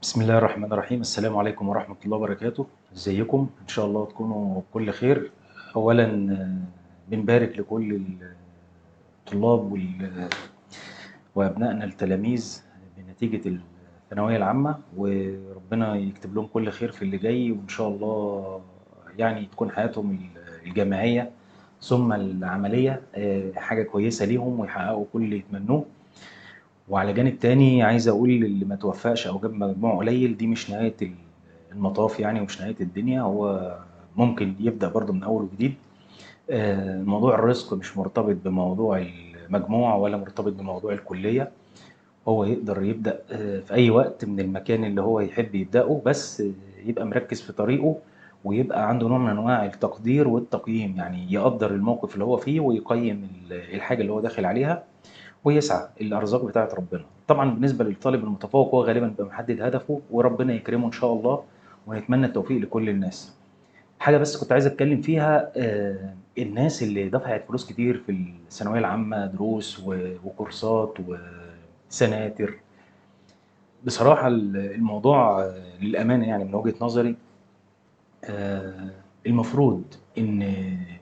بسم الله الرحمن الرحيم. السلام عليكم ورحمة الله وبركاته. ازيكم؟ ان شاء الله تكونوا بكل خير. اولا بنبارك لكل الطلاب وابنائنا التلاميذ بنتيجة الثانوية العامة، وربنا يكتب لهم كل خير في اللي جاي، وان شاء الله يعني تكون حياتهم الجامعية ثم العملية حاجة كويسة ليهم ويحققوا كل اللي يتمنوه. وعلى جانب تاني عايز اقول اللي ما توفقش او جاب مجموع قليل دي مش نهاية المطاف يعني، ومش نهاية الدنيا. هو ممكن يبدأ برضه من اول وجديد. موضوع الرزق مش مرتبط بموضوع المجموع ولا مرتبط بموضوع الكلية. هو يقدر يبدأ في اي وقت من المكان اللي هو يحب يبدأه، بس يبقى مركز في طريقه، ويبقى عنده نوع من انواع التقدير والتقييم، يعني يقدر الموقف اللي هو فيه ويقيم الحاجة اللي هو داخل عليها ويسعى. الارزاق بتاعت ربنا. طبعا بالنسبه للطالب المتفوق هو غالبا بيبقى محدد هدفه وربنا يكرمه ان شاء الله، ونتمنى التوفيق لكل الناس. حاجه بس كنت عايز اتكلم فيها، الناس اللي دفعت فلوس كتير في الثانويه العامه دروس وكورسات وسناتر. بصراحه الموضوع للامانه يعني من وجهه نظري، المفروض ان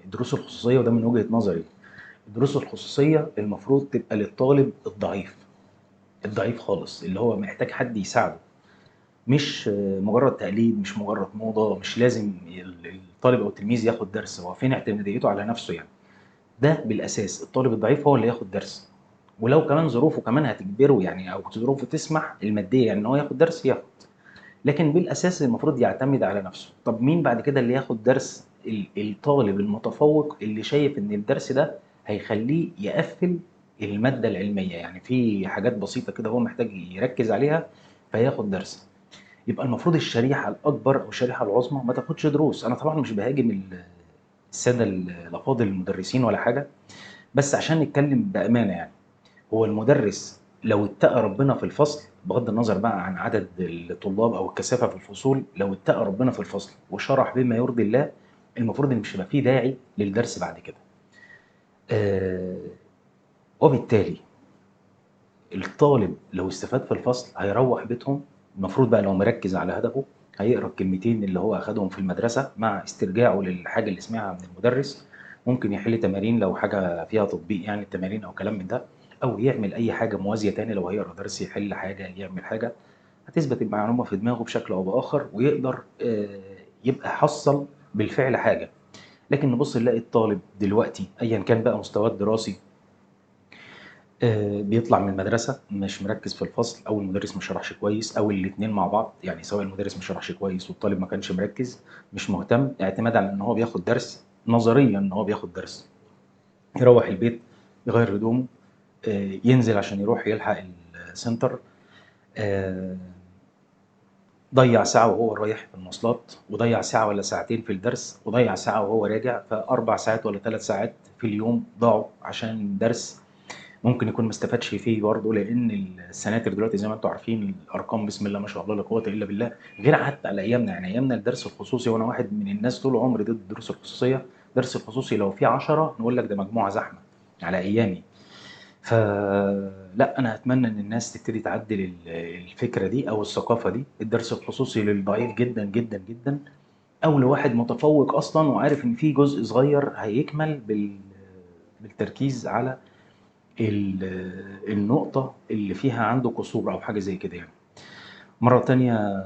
الدروس الخصوصيه، وده من وجهه نظري، الدروس الخصوصيه المفروض تبقى للطالب الضعيف، الضعيف خالص اللي هو محتاج حد يساعده. مش مجرد تقليد، مش مجرد موضة، مش لازم الطالب أو التلميذ ياخد درس. هو فين اعتماديته على نفسه يعني؟ ده بالأساس الطالب الضعيف هو اللي ياخد درس، ولو كمان ظروفه كمان هتجبره يعني، أو ظروفه تسمح المادية يعني إن هو ياخد درس ياخد. لكن بالأساس المفروض يعتمد على نفسه. طب مين بعد كده اللي ياخد درس؟ الطالب المتفوق اللي شايف إن الدرس ده هيخليه يقفل المادة العلمية، يعني في حاجات بسيطة كده هو محتاج يركز عليها فياخد درس. يبقى المفروض الشريحة الأكبر أو الشريحة العظمى ما تاخدش دروس. أنا طبعا مش بهاجم السادة الأفاضل المدرسين ولا حاجة، بس عشان نتكلم بأمانة يعني، هو المدرس لو اتقى ربنا في الفصل، بغض النظر بقى عن عدد الطلاب أو الكثافة في الفصول، لو اتقى ربنا في الفصل وشرح بما يرضي الله، المفروض إن مش هيبقى فيه داعي للدرس بعد كده. آه، وبالتالي الطالب لو استفاد في الفصل هيروح بيتهم، المفروض بقى لو مركز على هدفه هيقرا الكلمتين اللي هو اخدهم في المدرسه مع استرجاعه للحاجه اللي سمعها من المدرس. ممكن يحل تمارين لو حاجه فيها تطبيق يعني، التمارين او كلام من ده، او يعمل اي حاجه موازيه تاني. لو هيقرا درس يحل حاجه، يعمل حاجه هتثبت المعلومه في دماغه بشكل او باخر، ويقدر يبقى حصل بالفعل حاجه. لكن نبص نلاقي الطالب دلوقتي ايا كان بقى مستواه الدراسي، بيطلع من المدرسة مش مركز في الفصل، أو المدرس ما شرحش كويس، أو الاتنين مع بعض يعني، سواء المدرس ما شرحش كويس والطالب ما كانش مركز، مش مهتم، اعتماد على إن هو بياخد درس نظريا، إن هو بياخد درس. يروح البيت يغير هدومه، ينزل عشان يروح يلحق السنتر، آه، ضيع ساعة وهو رايح في المواصلات، وضيع ساعة ولا ساعتين في الدرس، وضيع ساعة وهو راجع، فأربع ساعات ولا ثلاث ساعات في اليوم ضاعوا عشان درس ممكن يكون ما استفادش فيه برضه. لان السناتر دلوقتي زي ما انتم عارفين الارقام بسم الله ما شاء الله لا قوه الا بالله، غير حتى على ايامنا يعني. ايامنا الدرس الخصوصي، وانا واحد من الناس طول عمري ضد الدروس الخصوصيه. الدرس الخصوصي لو فيه 10 نقول لك ده مجموعه زحمه على ايامي. فلا، انا اتمنى ان الناس تبتدي تعدل الفكره دي او الثقافه دي. الدرس الخصوصي للضعيف جدا جدا جدا، او لواحد متفوق اصلا وعارف ان في جزء صغير هيكمل بالتركيز على النقطة اللي فيها عنده قصور أو حاجة زي كده يعني. مرة تانية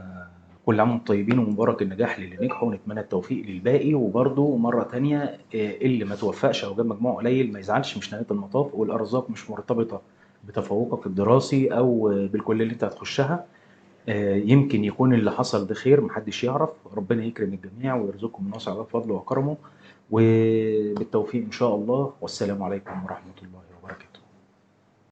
كل عام وانتم طيبين ومبارك النجاح للي نجحوا، ونتمنى التوفيق للباقي. وبرضه مرة تانية اللي ما توفقش أو جاب مجموع قليل ما يزعلش، مش نهاية المطاف، والأرزاق مش مرتبطة بتفوقك الدراسي أو بالكلية اللي أنت هتخشها. يمكن يكون اللي حصل ده خير محدش يعرف. ربنا يكرم الجميع ويرزقكم من واسع فضله وكرمه، وبالتوفيق إن شاء الله. والسلام عليكم ورحمة الله وبركاته.